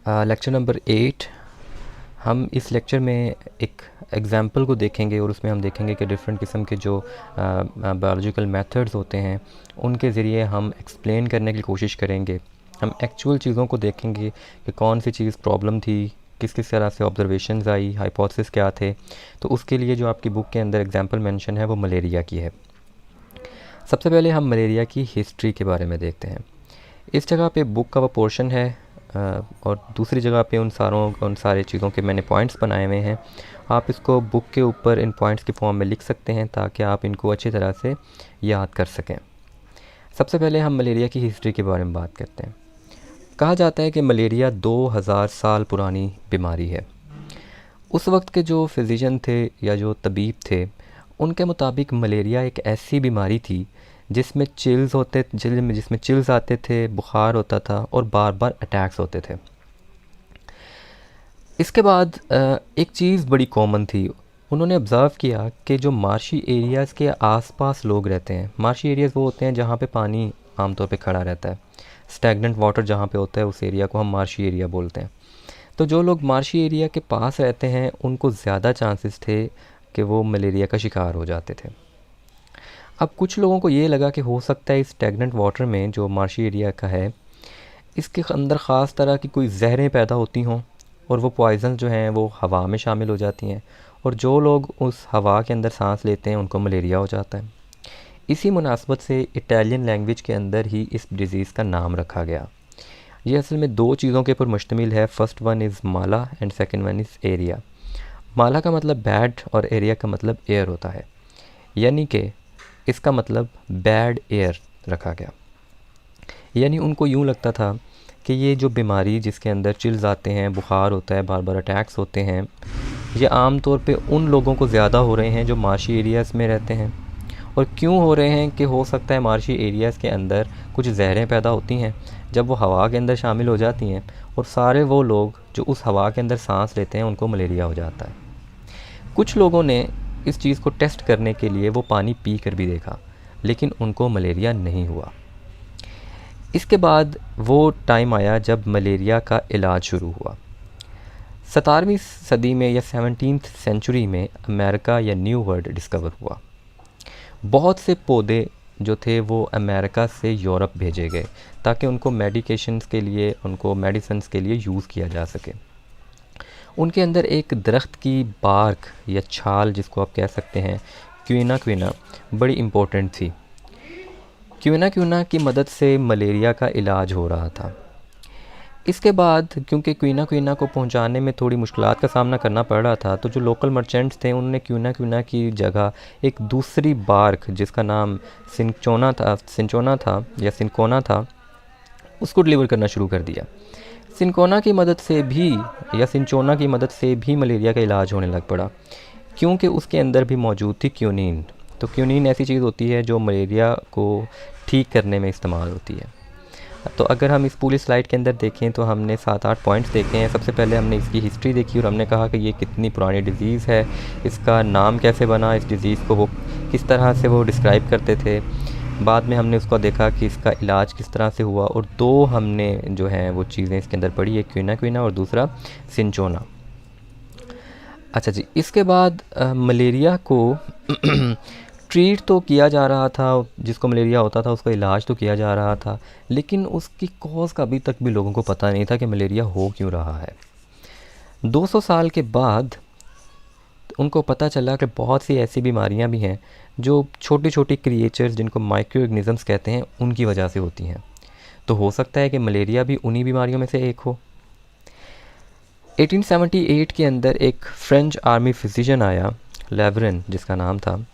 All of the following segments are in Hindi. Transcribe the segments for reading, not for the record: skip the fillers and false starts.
Lecture number 8। हम इस लेक्चर में एक एग्ज़ाम्पल को देखेंगे और उसमें हम देखेंगे कि डिफरेंट किस्म के जो बायोलॉजिकल मेथड्स होते हैं उनके ज़रिए हम एक्सप्लेन करने की कोशिश करेंगे। हम एक्चुअल चीज़ों को देखेंगे कि कौन सी चीज़ प्रॉब्लम थी, किस किस तरह से ऑब्जर्वेशंस आई, हाइपोथेसिस क्या थे। तो उसके लिए जो आपकी बुक के अंदर एग्ज़ाम्पल मेंशन है वो मलेरिया की है। सबसे पहले हम मलेरिया की हिस्ट्री के बारे में देखते हैं। इस जगह पे बुक का वो पोर्शन है और दूसरी जगह पे उन सारे चीज़ों के मैंने पॉइंट्स बनाए हुए हैं। आप इसको बुक के ऊपर इन पॉइंट्स के फॉर्म में लिख सकते हैं ताकि आप इनको अच्छी तरह से याद कर सकें। सबसे पहले हम मलेरिया की हिस्ट्री के बारे में बात करते हैं। कहा जाता है कि मलेरिया 2000 साल पुरानी बीमारी है। उस वक्त के जो फिजिशियन थे या जो तबीब थे, उनके मुताबिक मलेरिया एक ऐसी बीमारी थी जिसमें चिल्स आते थे, बुखार होता था और बार बार अटैक्स होते थे। इसके बाद एक चीज़ बड़ी कॉमन थी। उन्होंने ऑब्ज़र्व किया कि जो मार्शी एरियाज़ के आसपास लोग रहते हैं, मार्शी एरियाज़ वो होते हैं जहाँ पे पानी आमतौर पे खड़ा रहता है। स्टैगनेंट वाटर जहाँ पे होता है उस एरिया को हम मार्शी एरिया बोलते हैं। तो जो लोग मार्शी एरिया के पास रहते हैं उनको ज़्यादा चांसेस थे कि वो मलेरिया का शिकार हो जाते थे। अब कुछ लोगों को ये लगा कि हो सकता है इस स्टैगनेंट वाटर में जो मार्शी एरिया का है, इसके अंदर ख़ास तरह की कोई जहरें पैदा होती हों और वो पॉइज़न जो हैं वो हवा में शामिल हो जाती हैं और जो लोग उस हवा के अंदर सांस लेते हैं उनको मलेरिया हो जाता है। इसी मुनासबत से इटालियन लैंग्वेज के अंदर ही इस डिज़ीज़ का नाम रखा गया। ये असल में दो चीज़ों के ऊपर मुश्तमिल है। फ़र्स्ट वन इज़ माला and second one is area. माला का मतलब बैड और एरिया का मतलब एयर होता है, यानी कि इसका मतलब बैड एयर रखा गया। यानी उनको यूँ लगता था कि ये जो बीमारी जिसके अंदर चिल्स आते हैं, बुखार होता है, बार बार अटैक्स होते हैं, ये आम तौर पे उन लोगों को ज़्यादा हो रहे हैं जो मार्शी एरियाज़ में रहते हैं। और क्यों हो रहे हैं कि हो सकता है मार्शी एरियाज़ के अंदर कुछ जहरें पैदा होती हैं, जब वो हवा के अंदर शामिल हो जाती हैं और सारे वो लोग जो उस हवा के अंदर सांस लेते हैं उनको मलेरिया हो जाता है। कुछ लोगों ने इस चीज़ को टेस्ट करने के लिए वो पानी पी कर भी देखा, लेकिन उनको मलेरिया नहीं हुआ। इसके बाद वो टाइम आया जब मलेरिया का इलाज शुरू हुआ। 17वीं सदी में या 17th सेंचुरी में अमेरिका या न्यू वर्ल्ड डिस्कवर हुआ। बहुत से पौधे जो थे वो अमेरिका से यूरोप भेजे गए ताकि उनको मेडिकेशंस के लिए, उनको मेडिसिन्स के लिए यूज़ किया जा सके। उनके अंदर एक दरख्त की बार्क या छाल जिसको आप कह सकते हैं, क्विना बड़ी इम्पोर्टेंट थी। क्विना की मदद से मलेरिया का इलाज हो रहा था। इसके बाद क्योंकि क्विना को पहुंचाने में थोड़ी मुश्किलात का सामना करना पड़ रहा था, तो जो लोकल मर्चेंट्स थे उन्होंने क्विना की जगह एक दूसरी बार्क जिसका नाम सिनकोना था, उसको डिलीवर करना शुरू कर दिया। सिनकोना की मदद से भी या सिनचोना की मदद से भी मलेरिया का इलाज होने लग पड़ा, क्योंकि उसके अंदर भी मौजूद थी क्यूनिन। तो क्यूनिन ऐसी चीज़ होती है जो मलेरिया को ठीक करने में इस्तेमाल होती है। तो अगर हम इस पूरी स्लाइड के अंदर देखें तो हमने 7-8 पॉइंट्स देखे हैं। सबसे पहले हमने इसकी हिस्ट्री देखी और हमने कहा कि ये कितनी पुरानी डिज़ीज़ है, इसका नाम कैसे बना, इस डिज़ीज़ को वो किस तरह से वो डिस्क्राइब करते थे। बाद में हमने उसको देखा कि इसका इलाज किस तरह से हुआ और दो हमने जो हैं वो चीज़ें इसके अंदर पढ़ी, एक क्विना और दूसरा सिनचोना। अच्छा जी, इसके बाद मलेरिया को ट्रीट तो किया जा रहा था, जिसको मलेरिया होता था उसका इलाज तो किया जा रहा था, लेकिन उसकी कॉज़ का अभी तक भी लोगों को पता नहीं था कि मलेरिया हो क्यों रहा है। 200 साल के बाद उनको पता चला कि बहुत सी ऐसी बीमारियां भी हैं जो छोटी छोटी क्रिएचर्स जिनको माइक्रो ऑर्गेनिजम्स कहते हैं उनकी वजह से होती हैं। तो हो सकता है कि मलेरिया भी उन्हीं बीमारियों में से एक हो। 1878 के अंदर एक फ्रेंच आर्मी फिजिशियन आया, लेवरन जिसका नाम था।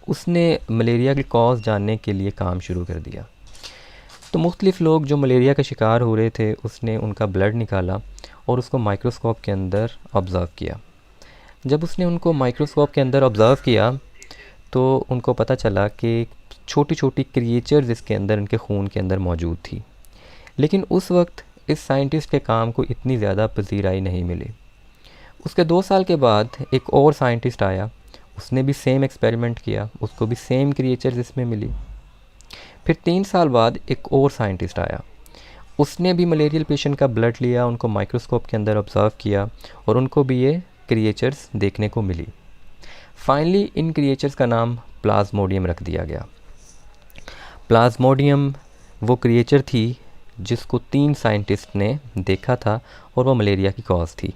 उसने मलेरिया की कॉज जानने के लिए काम शुरू कर दिया। तो मुख्तलिफ़ लोग जो मलेरिया का शिकार हो रहे थे उसने उनका ब्लड निकाला और उसको माइक्रोस्कोप के अंदर ऑब्ज़र्व किया। जब उसने उनको माइक्रोस्कोप के अंदर ऑब्ज़र्व किया तो उनको पता चला कि छोटी छोटी क्रिएचर्स इसके अंदर, इनके खून के अंदर मौजूद थी। लेकिन उस वक्त इस साइंटिस्ट के काम को इतनी ज़्यादा पजीराई नहीं मिली। उसके 2 साल के बाद एक और साइंटिस्ट आया, उसने भी सेम एक्सपेरिमेंट किया, उसको भी सेम क्रिएचर्स इसमें मिली। फिर 3 साल बाद एक और साइंटिस्ट आया, उसने भी मलेरियल पेशेंट का ब्लड लिया, उनको माइक्रोस्कोप के अंदर ऑब्ज़र्व किया और उनको भी ये क्रिएचर्स देखने को मिली। फाइनली इन क्रिएचर्स का नाम प्लाज्मोडियम रख दिया गया। प्लाज्मोडियम वो क्रिएचर थी जिसको 3 साइंटिस्ट ने देखा था और वो मलेरिया की कॉज थी।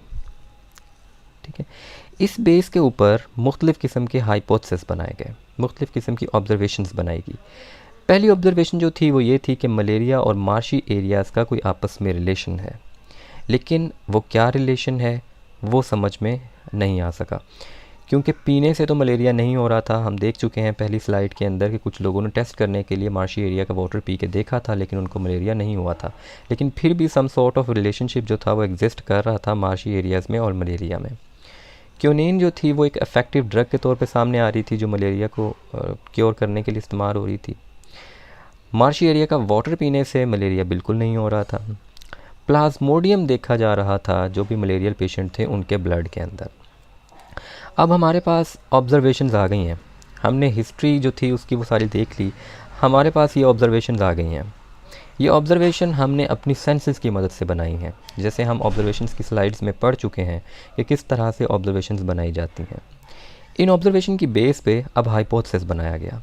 ठीक है, इस बेस के ऊपर मुख्तलिफ़ किस्म के हाइपोथेसिस बनाए गए, मुख्तलिफ़ किस्म की ऑब्जर्वेशंस बनाई गई। पहली ऑब्जर्वेशन जो थी वो ये थी कि मलेरिया और मार्शी एरियाज़ का कोई आपस में रिलेशन है, लेकिन वो क्या रिलेशन है वो समझ में नहीं आ सका, क्योंकि पीने से तो मलेरिया नहीं हो रहा था। हम देख चुके हैं पहली स्लाइड के अंदर कि कुछ लोगों ने टेस्ट करने के लिए मार्शी एरिया का वाटर पी के देखा था, लेकिन उनको मलेरिया नहीं हुआ था। लेकिन फिर भी सम सॉर्ट ऑफ रिलेशनशिप जो था वो एग्जिस्ट कर रहा था मार्शी एरियाज़ में और मलेरिया में। क्योनिन जो थी वो एक इफ़ेक्टिव ड्रग के तौर पे सामने आ रही थी जो मलेरिया को क्योर करने के लिए इस्तेमाल हो रही थी। मार्शी एरिया का वाटर पीने से मलेरिया बिल्कुल नहीं हो रहा था। प्लाज्मोडियम देखा जा रहा था जो भी मलेरियल पेशेंट थे उनके ब्लड के अंदर। अब हमारे पास ऑब्जर्वेशंस आ गई हैं, हमने हिस्ट्री जो थी उसकी वो सारी देख ली, हमारे पास ये ऑब्जर्वेशंस आ गई हैं। ये ऑब्ज़र्वेशन हमने अपनी सेंसेस की मदद से बनाई हैं, जैसे हम ऑब्ज़र्वेशंस की स्लाइड्स में पढ़ चुके हैं कि किस तरह से ऑब्ज़र्वेशंस बनाई जाती हैं। इन ऑब्ज़र्वेशन की बेस पे अब हाइपोथेसिस बनाया गया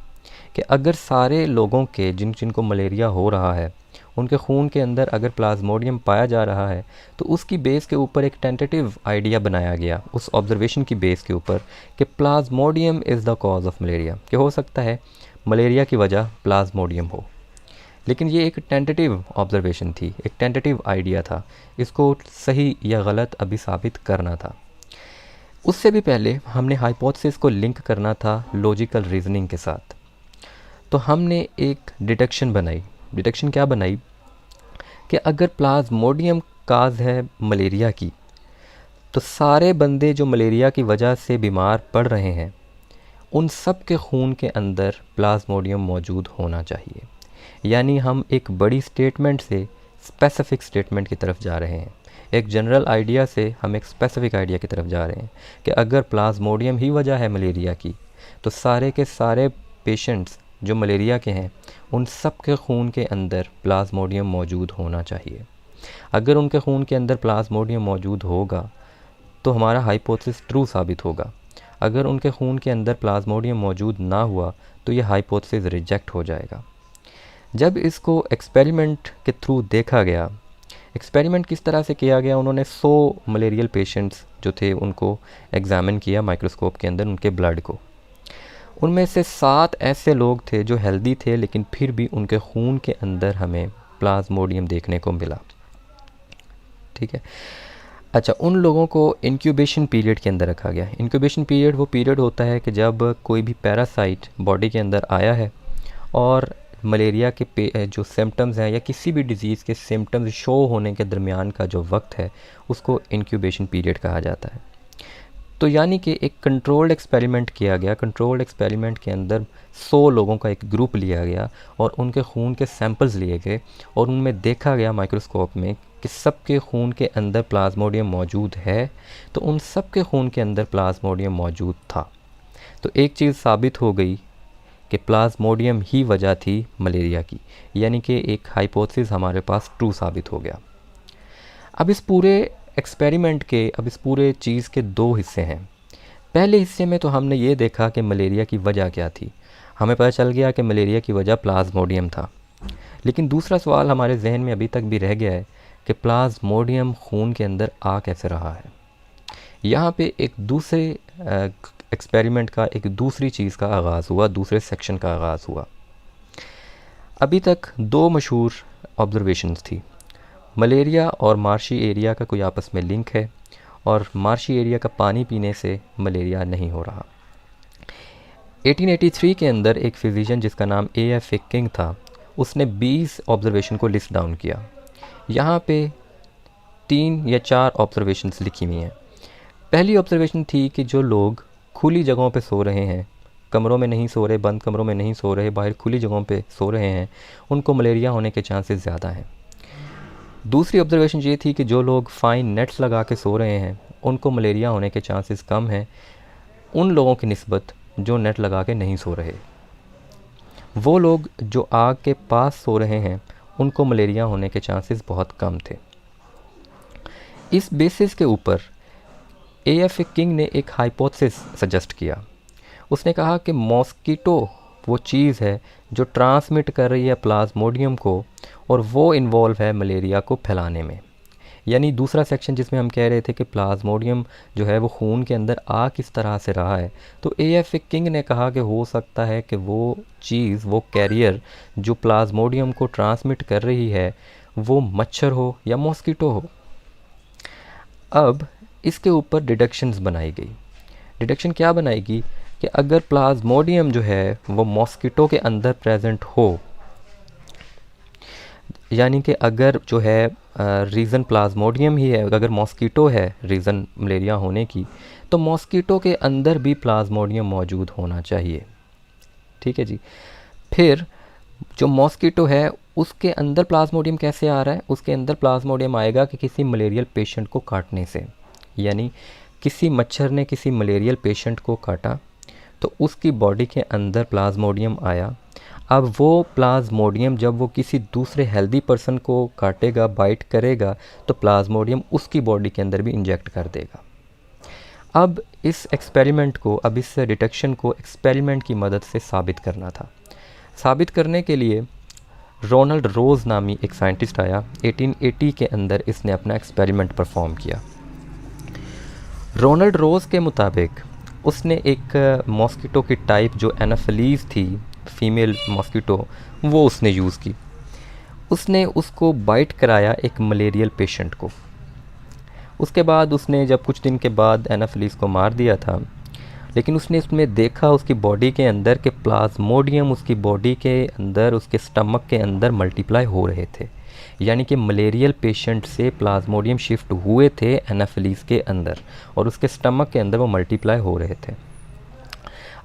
कि अगर सारे लोगों के जिनको मलेरिया हो रहा है उनके खून के अंदर अगर प्लाज्मोडियम पाया जा रहा है तो उसकी बेस के ऊपर एक टेंटेटिव आइडिया बनाया गया उस ऑब्ज़र्वेशन की बेस के ऊपर कि Plasmodium is the cause of malaria, कि हो सकता है मलेरिया की वजह प्लाज्मोडियम हो। लेकिन ये एक टेंटेटिव ऑब्ज़र्वेशन थी, एक टेंटेटिव आइडिया था, इसको सही या गलत अभी साबित करना था। उससे भी पहले हमने हाइपोथेसिस को लिंक करना था लॉजिकल रीजनिंग के साथ। तो हमने एक डिडक्शन बनाई। डिडक्शन क्या बनाई कि अगर प्लाज्मोडियम काज है मलेरिया की, तो सारे बंदे जो मलेरिया की वजह से बीमार पड़ रहे हैं उन सब के खून के अंदर प्लाज्मोडियम मौजूद होना चाहिए। यानी हम एक बड़ी स्टेटमेंट से स्पेसिफ़िक स्टेटमेंट की तरफ जा रहे हैं, एक जनरल आइडिया से हम एक स्पेसिफ़िक आइडिया की तरफ जा रहे हैं कि अगर प्लाज्मोडियम ही वजह है मलेरिया की, तो सारे के सारे पेशेंट्स जो मलेरिया के हैं उन सब के खून के अंदर प्लाज्मोडियम मौजूद होना चाहिए। अगर उनके खून के अंदर प्लाज्मोडियम मौजूद होगा तो हमारा हाइपोथेसिस ट्रू साबित होगा। अगर उनके खून के अंदर प्लाज्मोडियम मौजूद ना हुआ तो ये हाइपोथेसिस रिजेक्ट हो जाएगा। जब इसको एक्सपेरिमेंट के थ्रू देखा गया, एक्सपेरिमेंट किस तरह से किया गया, उन्होंने 100 मलेरियल पेशेंट्स जो थे उनको एग्ज़ामिन किया माइक्रोस्कोप के अंदर, उनके ब्लड को। उनमें से 7 ऐसे लोग थे जो हेल्दी थे लेकिन फिर भी उनके खून के अंदर हमें प्लाज्मोडियम देखने को मिला। ठीक है, अच्छा, उन लोगों को इंक्यूबेशन पीरियड के अंदर रखा गया। इंक्यूबेशन पीरियड वो पीरियड होता है कि जब कोई भी पैरासाइट बॉडी के अंदर आया है और मलेरिया के जो सिम्टम्स हैं या किसी भी डिज़ीज़ के सिम्टम्स शो होने के दरमियान का जो वक्त है उसको इंक्यूबेशन पीरियड कहा जाता है। तो यानी कि एक कंट्रोल्ड एक्सपेरिमेंट किया गया। कंट्रोल्ड एक्सपेरिमेंट के अंदर 100 लोगों का एक ग्रुप लिया गया और उनके खून के सैंपल्स लिए गए और उनमें देखा गया माइक्रोस्कोप में कि सब के खून के अंदर प्लाज्मोडियम मौजूद है, तो उन सब के खून के अंदर प्लाज्मोडियम मौजूद था। तो एक चीज़ साबित हो गई कि प्लाज्मोडियम ही वजह थी मलेरिया की, यानी कि एक हाइपोथेसिस हमारे पास ट्रू साबित हो गया। अब इस पूरे एक्सपेरिमेंट के, अब इस पूरे चीज़ के 2 हिस्से हैं। पहले हिस्से में तो हमने ये देखा कि मलेरिया की वजह क्या थी, हमें पता चल गया कि मलेरिया की वजह प्लाज्मोडियम था। लेकिन दूसरा सवाल हमारे जहन में अभी तक भी रह गया है कि प्लाज्मोडियम खून के अंदर आ कैसे रहा है। यहाँ पे एक दूसरे एक्सपेरिमेंट का, एक दूसरी चीज़ का आगाज़ हुआ, दूसरे सेक्शन का आगाज़ हुआ। अभी तक 2 मशहूर ऑब्जर्वेशंस थी, मलेरिया और मार्शी एरिया का कोई आपस में लिंक है और मार्शी एरिया का पानी पीने से मलेरिया नहीं हो रहा। 1883 के अंदर एक फिजिशियन जिसका नाम A.F. किंग था, उसने 20 ऑब्जर्वेशन को लिस्ट डाउन किया। यहाँ पे 3 या 4 ऑब्जर्वेशंस लिखी हुई हैं। पहली ऑब्जर्वेशन थी कि जो लोग खुली जगहों पे सो रहे हैं, कमरों में नहीं सो रहे, बंद कमरों में नहीं सो रहे, बाहर खुली जगहों पे सो रहे हैं, उनको मलेरिया होने के चांसेस ज़्यादा हैं। दूसरी ऑब्जर्वेशन ये थी कि जो लोग फ़ाइन नेट्स लगा के सो रहे हैं उनको मलेरिया होने के चांसेस कम हैं उन लोगों की निस्बत जो नेट लगा के नहीं सो रहे। वो लोग जो आग के पास सो रहे हैं उनको मलेरिया होने के चांसेस बहुत कम थे। इस बेसिस के ऊपर AF किंग ने एक हाइपोथेसिस सजेस्ट किया। उसने कहा कि मॉस्किटो वो चीज़ है जो ट्रांसमिट कर रही है प्लाज्मोडियम को, और वो इन्वॉल्व है मलेरिया को फैलाने में। यानी दूसरा सेक्शन जिसमें हम कह रहे थे कि प्लाज्मोडियम जो है वो खून के अंदर आ किस तरह से रहा है, तो AF किंग ने कहा कि हो सकता है कि वो चीज़, वो कैरियर जो प्लाज्मोडियम को ट्रांसमिट कर रही है, वो मच्छर हो या मॉस्किटो हो। अब इसके ऊपर डिडक्शंस बनाई गई। डिडक्शन क्या बनाएगी कि अगर प्लाज्मोडियम जो है वो मॉस्किटो के अंदर प्रेजेंट हो, यानी कि अगर जो है रीज़न प्लाज्मोडियम ही है, अगर मॉस्किटो है रीज़न मलेरिया होने की, तो मॉस्किटो के अंदर भी प्लाज्मोडियम मौजूद होना चाहिए। ठीक है जी। फिर जो मॉस्किटो है उसके अंदर प्लाज्मोडियम कैसे आ रहा है? उसके अंदर प्लाज्मोडियम आएगा कि किसी मलेरियल पेशेंट को काटने से, यानी किसी मच्छर ने किसी मलेरियल पेशेंट को काटा तो उसकी बॉडी के अंदर प्लाज्मोडियम आया। अब वो प्लाज्मोडियम जब वो किसी दूसरे हेल्दी पर्सन को काटेगा, बाइट करेगा, तो प्लाज्मोडियम उसकी बॉडी के अंदर भी इंजेक्ट कर देगा। अब इस एक्सपेरिमेंट को, अब इस डिटेक्शन को एक्सपेरिमेंट की मदद से साबित करना था। साबित करने के लिए रोनाल्ड रोज़ नामी एक साइंटिस्ट आया। 1880 के अंदर इसने अपना एक्सपेरिमेंट परफॉर्म किया। रोनाल्ड रोज़ के मुताबिक उसने एक मॉस्किटो की टाइप जो एनाफिलीज़ थी, फीमेल मॉस्किटो, वो उसने यूज़ की। उसने उसको बाइट कराया एक मलेरियल पेशेंट को। उसके बाद उसने जब कुछ दिन के बाद एनाफिलीज़ को मार दिया था, लेकिन उसने इसमें देखा उसकी बॉडी के अंदर के प्लाज्मोडियम उसकी बॉडी के अंदर, उसके स्टमक के अंदर मल्टीप्लाई हो रहे थे। यानी कि मलेरियल पेशेंट से प्लाज्मोडियम शिफ्ट हुए थे एनाफिलीज़ के अंदर, और उसके स्टमक के अंदर वो मल्टीप्लाई हो रहे थे।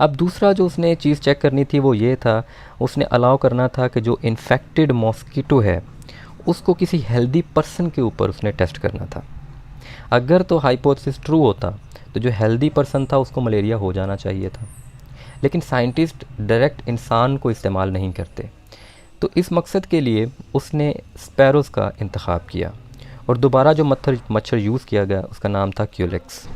अब दूसरा जो उसने चीज़ चेक करनी थी वो ये था, उसने अलाउ करना था कि जो इन्फेक्टेड मॉस्किटो है उसको किसी हेल्दी पर्सन के ऊपर उसने टेस्ट करना था। अगर तो हाइपोथेसिस ट्रू होता तो जो हेल्दी पर्सन था उसको मलेरिया हो जाना चाहिए था, लेकिन साइंटिस्ट डायरेक्ट इंसान को इस्तेमाल नहीं करते। तो इस मकसद के लिए उसने स्पैरोज़ का इंतखाब किया, और दोबारा जो मच्छर यूज़ किया गया उसका नाम था क्यूलेक्स।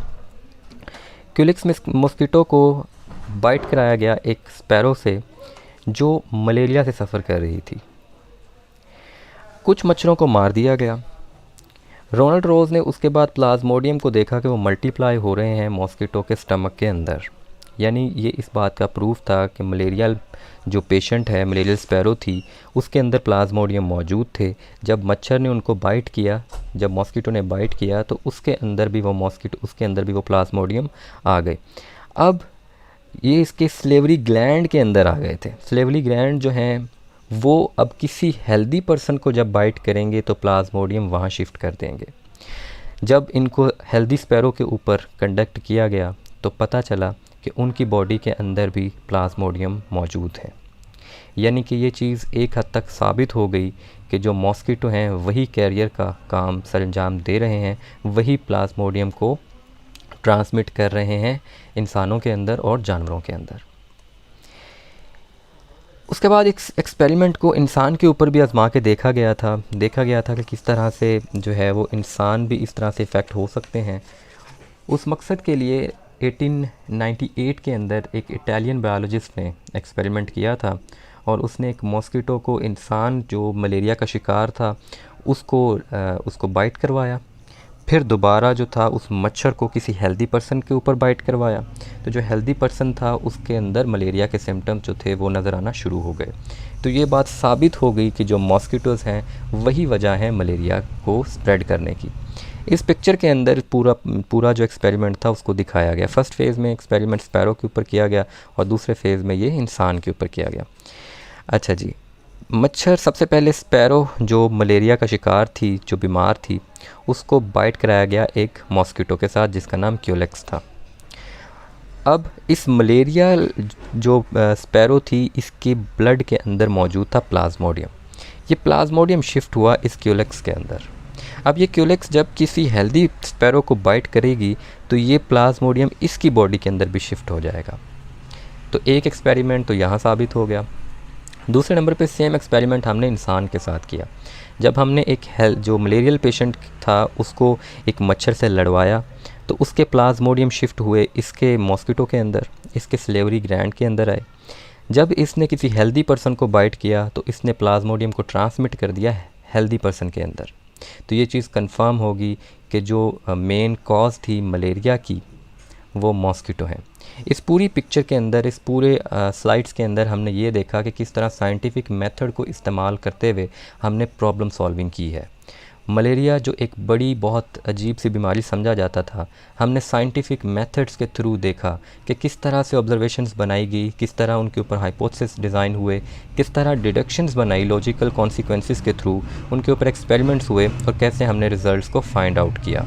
क्यूलेक्स मॉस्किटो को बाइट कराया गया एक स्पैरो से जो मलेरिया से सफ़र कर रही थी। कुछ मच्छरों को मार दिया गया। रोनाल्ड रोज़ ने उसके बाद प्लाज्मोडियम को देखा कि वो मल्टीप्लाई हो रहे हैं मॉस्किटो के स्टमक के अंदर, यानी ये इस बात का प्रूफ था कि मलेरियल जो पेशेंट है, मलेरियल स्पैरो थी, उसके अंदर प्लाज्मोडियम मौजूद थे। जब मच्छर ने उनको बाइट किया, जब मॉस्किटो ने बाइट किया, तो उसके अंदर भी वो प्लाज्मोडियम आ गए। अब ये इसके स्लेवरी ग्लैंड के अंदर आ गए थे। स्लेवरी ग्लैंड जो हैं वो अब किसी हेल्दी पर्सन को जब बाइट करेंगे तो प्लाज्मोडियम वहाँ शिफ्ट कर देंगे। जब इनको हेल्दी स्पैरो के ऊपर कंडक्ट किया गया तो पता चला कि उनकी बॉडी के अंदर भी प्लाज्मोडियम मौजूद है। यानी कि ये चीज़ एक हद तक साबित हो गई कि जो मॉस्किटो हैं वही कैरियर का काम सरंजाम दे रहे हैं, वही प्लाज्मोडियम को ट्रांसमिट कर रहे हैं इंसानों के अंदर और जानवरों के अंदर। उसके बाद एक एक्सपेरिमेंट को इंसान के ऊपर भी आजमा के देखा गया था कि किस तरह से जो है वो इंसान भी इस तरह से इफ़ेक्ट हो सकते हैं। उस मकसद के लिए 1898 के अंदर एक इटालियन बायोलॉजिस्ट ने एक्सपेरिमेंट किया था, और उसने एक मॉस्किटो को, इंसान जो मलेरिया का शिकार था, उसको बाइट करवाया। फिर दोबारा जो था उस मच्छर को किसी हेल्दी पर्सन के ऊपर बाइट करवाया। तो जो हेल्दी पर्सन था उसके अंदर मलेरिया के सिम्टम्स जो थे वो नज़र आना शुरू हो गए। तो ये बात साबित हो गई कि जो मॉस्किटोज़ हैं वही वजह है मलेरिया को स्प्रेड करने की। इस पिक्चर के अंदर पूरा जो एक्सपेरिमेंट था उसको दिखाया गया। फर्स्ट फेज़ में एक्सपेरिमेंट स्पैरो के ऊपर किया गया, और दूसरे फेज़ में ये इंसान के ऊपर किया गया। अच्छा जी, मच्छर सबसे पहले स्पैरो जो मलेरिया का शिकार थी, जो बीमार थी, उसको बाइट कराया गया एक मॉस्किटो के साथ जिसका नाम क्यूलेक्स था। अब इस मलेरिया जो स्पैरो थी, इसके ब्लड के अंदर मौजूद था प्लाज्मोडियम। ये प्लाज्मोडियम शिफ्ट हुआ इस क्यूलेक्स के अंदर। अब ये क्यूलेक्स जब किसी हेल्दी स्पैरो को बाइट करेगी तो ये प्लाज्मोडियम इसकी बॉडी के अंदर भी शिफ्ट हो जाएगा। तो एक एक्सपेरिमेंट तो यहाँ साबित हो गया। दूसरे नंबर पे सेम एक्सपेरिमेंट हमने इंसान के साथ किया। जब हमने एक जो मलेरियल पेशेंट था उसको एक मच्छर से लड़वाया, तो उसके प्लाज्मोडियम शिफ्ट हुए इसके मॉस्किटो के अंदर, इसके सलेवरी ग्लैंड के अंदर आए। जब इसने किसी हेल्दी पर्सन को बाइट किया तो इसने प्लाज्मोडियम को ट्रांसमिट कर दिया हेल्दी पर्सन के अंदर। तो ये चीज़ कंफर्म होगी कि जो मेन कॉज थी मलेरिया की वो मॉस्किटो है। इस पूरी पिक्चर के अंदर, इस पूरे स्लाइड्स के अंदर हमने ये देखा कि किस तरह साइंटिफिक मेथड को इस्तेमाल करते हुए हमने प्रॉब्लम सॉल्विंग की है। मलेरिया जो एक बड़ी बहुत अजीब सी बीमारी समझा जाता था, हमने साइंटिफिक मेथड्स के थ्रू देखा कि किस तरह से ऑब्जर्वेशंस बनाई गई, किस तरह उनके ऊपर हाइपोथेसिस डिज़ाइन हुए, किस तरह डिडक्शंस बनाई लॉजिकल कॉन्सिक्वेंसेस के थ्रू, उनके ऊपर एक्सपेरिमेंट्स हुए और कैसे हमने रिजल्ट्स को फाइंड आउट किया।